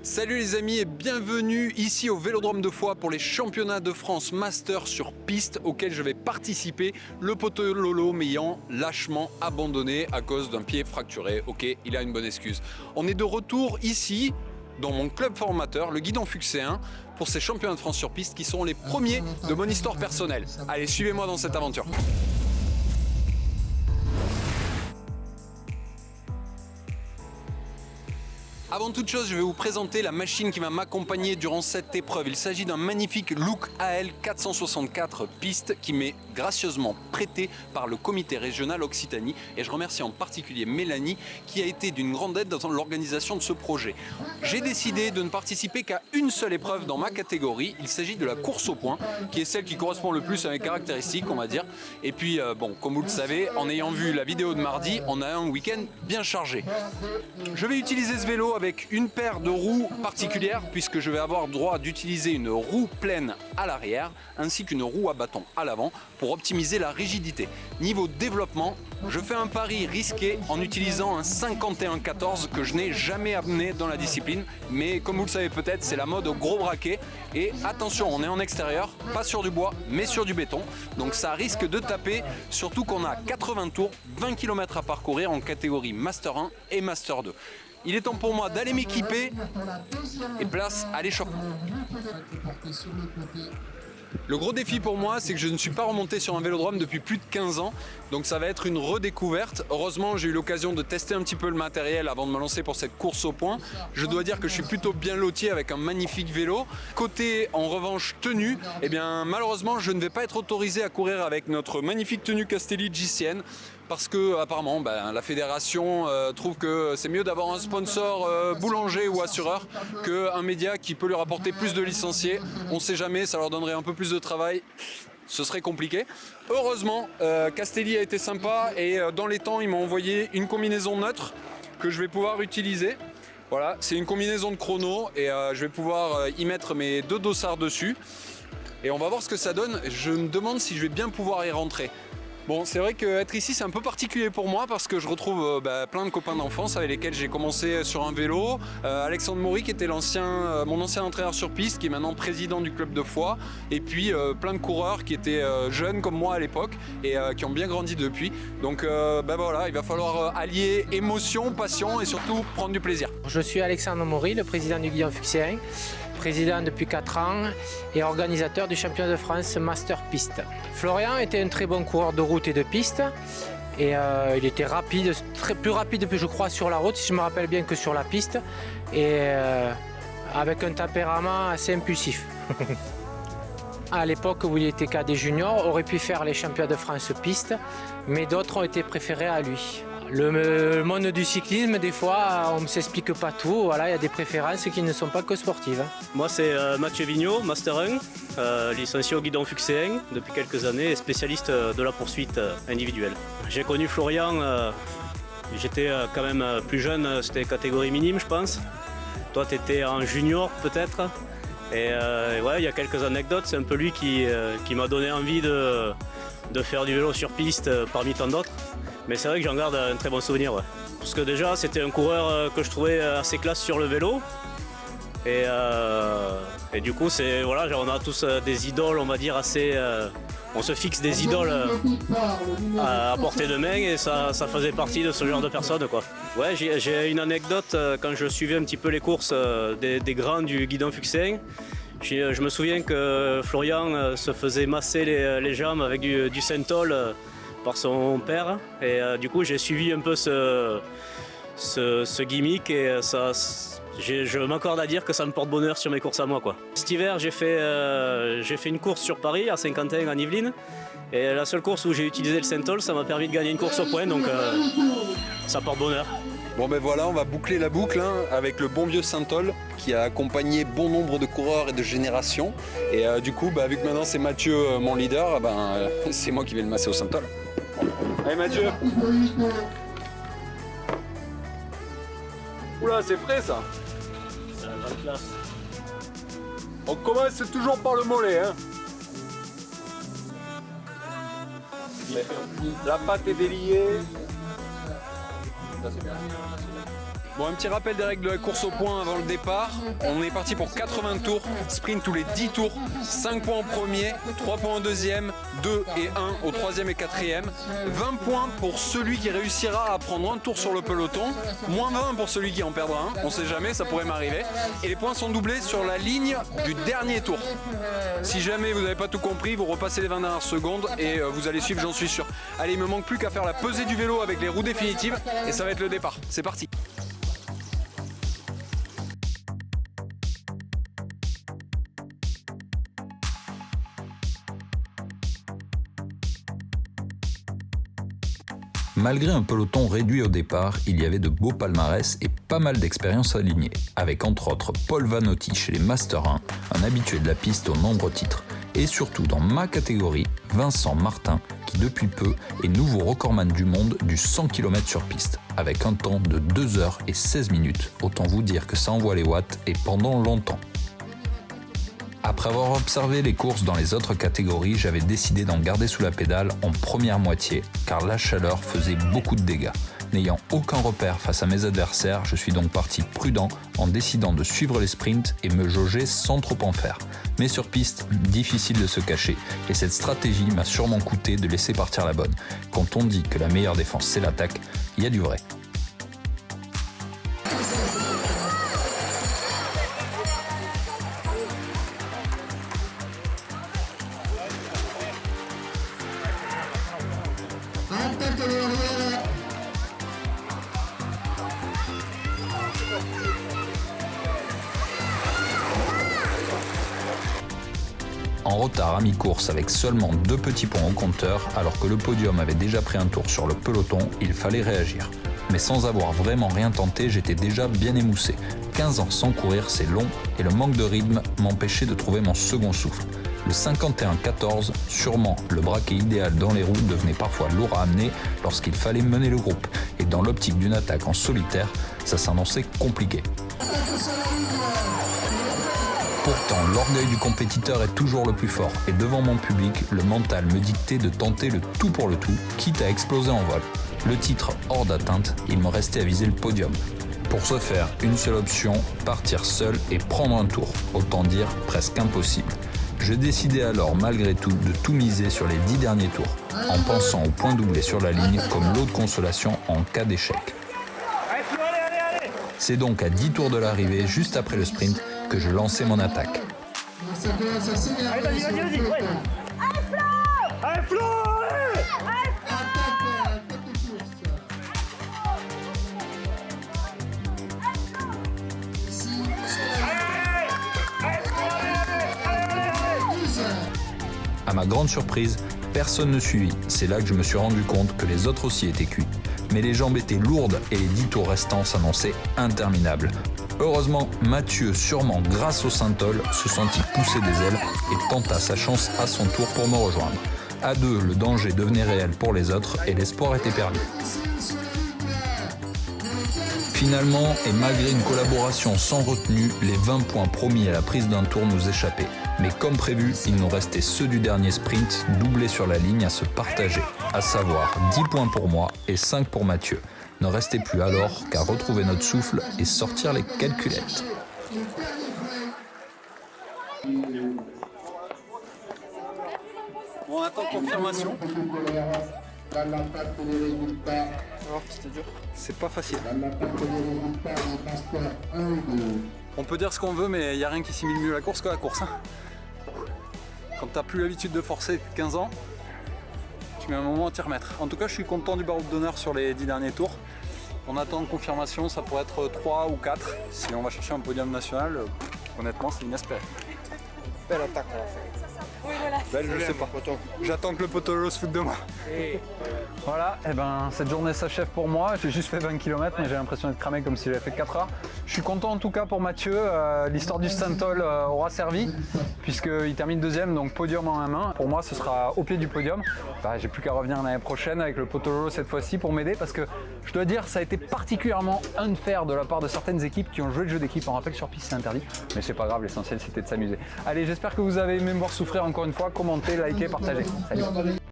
Salut les amis et bienvenue ici au Vélodrome de Foix pour les championnats de France Master sur piste auxquels je vais participer. Le poteau Lolo m'ayant lâchement abandonné à cause d'un pied fracturé. Ok, il a une bonne excuse. On est de retour ici dans mon club formateur, le Guidon Fuxéen, pour ces championnats de France sur piste qui seront les premiers de mon histoire personnelle. Allez, suivez-moi dans cette aventure. Avant toute chose, je vais vous présenter la machine qui va m'accompagner durant cette épreuve. Il s'agit d'un magnifique Look AL 464 pistes qui m'est gracieusement prêté par le comité régional Occitanie et je remercie en particulier Mélanie qui a été d'une grande aide dans l'organisation de ce projet. J'ai décidé de ne participer qu'à une seule épreuve dans ma catégorie. Il s'agit de la course au point qui est celle qui correspond le plus à mes caractéristiques, on va dire. Et puis, bon, comme vous le savez, en ayant vu la vidéo de mardi, on a un week-end bien chargé. Je vais utiliser ce vélo avec une paire de roues particulières puisque je vais avoir droit d'utiliser une roue pleine à l'arrière ainsi qu'une roue à bâton à l'avant pour optimiser la rigidité. Niveau développement, je fais un pari risqué en utilisant un 51-14 que je n'ai jamais amené dans la discipline, mais comme vous le savez peut-être, c'est la mode au gros braquet. Et attention, on est en extérieur, pas sur du bois, mais sur du béton. Donc ça risque de taper, surtout qu'on a 80 tours, 20 km à parcourir en catégorie Master 1 et Master 2. Il est temps pour moi d'aller m'équiper et place à l'échauffement. Le gros défi pour moi, c'est que je ne suis pas remonté sur un vélodrome depuis plus de 15 ans, donc ça va être une redécouverte. Heureusement, j'ai eu l'occasion de tester un petit peu le matériel avant de me lancer pour cette course au point. Je dois dire que je suis plutôt bien loti avec un magnifique vélo. Côté, en revanche, tenue, eh bien malheureusement, je ne vais pas être autorisé à courir avec notre magnifique tenue Castelli JCN. Parce que apparemment la fédération trouve que c'est mieux d'avoir un sponsor boulanger ou assureur qu'un média qui peut lui rapporter plus de licenciés. On ne sait jamais, ça leur donnerait un peu plus de travail. Ce serait compliqué. Heureusement, Castelli a été sympa et dans les temps, il m'a envoyé une combinaison neutre que je vais pouvoir utiliser. Voilà, c'est une combinaison de chrono et je vais pouvoir y mettre mes deux dossards dessus. Et on va voir ce que ça donne. Je me demande si je vais bien pouvoir y rentrer. Bon, c'est vrai qu'être ici c'est un peu particulier pour moi parce que je retrouve plein de copains d'enfance avec lesquels j'ai commencé sur un vélo. Alexandre Maury qui était mon ancien entraîneur sur piste, qui est maintenant président du club de Foix. Et puis plein de coureurs qui étaient jeunes comme moi à l'époque et qui ont bien grandi depuis. Donc voilà, il va falloir allier émotion, passion et surtout prendre du plaisir. Je suis Alexandre Maury, le président du Guidon Fuxéen, président depuis 4 ans et organisateur du championnat de France Master Piste. Florian était un très bon coureur de route et de piste et il était rapide, plus rapide je crois sur la route si je me rappelle bien que sur la piste et avec un tempérament assez impulsif. À l'époque où il était cadet junior, aurait pu faire les championnats de France piste, mais d'autres ont été préférés à lui. Le monde du cyclisme, des fois, on ne s'explique pas tout. Voilà, il y a des préférences qui ne sont pas que sportives. Moi, c'est Mathieu Vigneault, Master 1, licencié au Guidon Fuxéen depuis quelques années et spécialiste de la poursuite individuelle. J'ai connu Florian, j'étais quand même plus jeune, c'était catégorie minime, je pense. Toi, tu étais en junior, peut-être. Et ouais, il y a quelques anecdotes. C'est un peu lui qui m'a donné envie de faire du vélo sur piste parmi tant d'autres. Mais c'est vrai que j'en garde un très bon souvenir. Ouais. Parce que déjà, c'était un coureur que je trouvais assez classe sur le vélo. Et du coup, voilà, on a tous des idoles, on va dire, assez... on se fixe des idoles à portée de main et ça faisait partie de ce genre de personnes, quoi. Ouais, j'ai une anecdote quand je suivais un petit peu les courses des grands du Guidon Fuxéen. Je me souviens que Florian se faisait masser les jambes avec du Synthol par son père et du coup j'ai suivi un peu ce gimmick et je m'accorde à dire que ça me porte bonheur sur mes courses à moi, quoi. Cet hiver j'ai fait une course sur Paris à Saint-Quentin en Yvelines et la seule course où j'ai utilisé le Synthol, ça m'a permis de gagner une course au point, donc ça porte bonheur. Bon ben voilà, on va boucler la boucle avec le bon vieux Synthol qui a accompagné bon nombre de coureurs et de générations. Et du coup, vu que maintenant c'est Mathieu mon leader, c'est moi qui vais le masser au Synthol. Allez Mathieu. Oula, c'est frais ça. C'est la grande classe. On commence toujours par le mollet. La pâte est déliée. Ça c'est bien. Bon, un petit rappel des règles de la course au point avant le départ. On est parti pour 80 tours, sprint tous les 10 tours, 5 points au premier, 3 points au deuxième, 2 et 1 au troisième et quatrième, 20 points pour celui qui réussira à prendre un tour sur le peloton, moins 20 pour celui qui en perdra un, on sait jamais, ça pourrait m'arriver. Et les points sont doublés sur la ligne du dernier tour. Si jamais vous n'avez pas tout compris, vous repassez les 20 dernières secondes et vous allez suivre, j'en suis sûr. Allez, il me manque plus qu'à faire la pesée du vélo avec les roues définitives et ça va être le départ. C'est parti. Malgré un peloton réduit au départ, il y avait de beaux palmarès et pas mal d'expériences alignées, avec entre autres Paul Vanotti chez les Master 1, un habitué de la piste aux nombreux titres, et surtout dans ma catégorie, Vincent Martin, qui depuis peu est nouveau recordman du monde du 100 km sur piste, avec un temps de 2 heures et 16 minutes, autant vous dire que ça envoie les watts et pendant longtemps. Après avoir observé les courses dans les autres catégories, j'avais décidé d'en garder sous la pédale en première moitié, car la chaleur faisait beaucoup de dégâts. N'ayant aucun repère face à mes adversaires, je suis donc parti prudent en décidant de suivre les sprints et me jauger sans trop en faire. Mais sur piste, difficile de se cacher, et cette stratégie m'a sûrement coûté de laisser partir la bonne. Quand on dit que la meilleure défense c'est l'attaque, il y a du vrai. En retard à mi-course avec seulement 2 petits points au compteur, alors que le podium avait déjà pris un tour sur le peloton, il fallait réagir. Mais sans avoir vraiment rien tenté, j'étais déjà bien émoussé. 15 ans sans courir, c'est long, et le manque de rythme m'empêchait de trouver mon second souffle. Le 51-14, sûrement le braquet idéal dans les roues, devenait parfois lourd à amener lorsqu'il fallait mener le groupe. Et dans l'optique d'une attaque en solitaire, ça s'annonçait compliqué. Pourtant, l'orgueil du compétiteur est toujours le plus fort et devant mon public, le mental me dictait de tenter le tout pour le tout, quitte à exploser en vol. Le titre hors d'atteinte, il me restait à viser le podium. Pour ce faire, une seule option, partir seul et prendre un tour, autant dire presque impossible. Je décidai alors malgré tout de tout miser sur les 10 derniers tours, en pensant au point doublé sur la ligne comme lot de consolation en cas d'échec. C'est donc à 10 tours de l'arrivée, juste après le sprint, que je lançais mon attaque. Allez, vas-y, ouais. Allez, Flo, À ma grande surprise, personne ne suivit. C'est là que je me suis rendu compte que les autres aussi étaient cuits. Mais les jambes étaient lourdes et les 10 tours restants s'annonçaient interminables. Heureusement, Mathieu, sûrement grâce au Saint-Ol, se sentit pousser des ailes et tenta sa chance à son tour pour me rejoindre. À deux, le danger devenait réel pour les autres et l'espoir était perdu. Finalement, et malgré une collaboration sans retenue, les 20 points promis à la prise d'un tour nous échappaient. Mais comme prévu, il nous restait ceux du dernier sprint, doublés sur la ligne à se partager, à savoir 10 points pour moi et 5 pour Mathieu. Ne restait plus alors qu'à retrouver notre souffle et sortir les calculettes. On attend confirmation. C'est pas facile. On peut dire ce qu'on veut, mais il n'y a rien qui simule mieux la course que la course. Quand t'as plus l'habitude de forcer depuis 15 ans, tu mets un moment à t'y remettre. En tout cas, je suis content du barreau d'honneur sur les 10 derniers tours. On attend confirmation, ça pourrait être 3 ou 4. Si on va chercher un podium national, honnêtement, c'est inespéré. Belle attaque on l'a fait. Oui, voilà. Belle, je sais pas. J'attends que le poteau se foute de moi. Voilà, et ben cette journée s'achève pour moi. J'ai juste fait 20 km, mais j'ai l'impression d'être cramé comme si j'avais fait 4 heures. Je suis content en tout cas pour Mathieu. L'histoire du Saint-Ol aura servi, puisqu'il termine deuxième, donc podium en main. Pour moi, ce sera au pied du podium. J'ai plus qu'à revenir l'année prochaine avec le poteau cette fois-ci pour m'aider, parce que je dois dire, ça a été particulièrement unfair de la part de certaines équipes qui ont joué le jeu d'équipe. On rappelle, sur piste, c'est interdit, mais c'est pas grave, l'essentiel c'était de s'amuser. Allez, j'espère que vous avez aimé me voir souffrir encore une fois. Commentez, likez, partagez. Salut.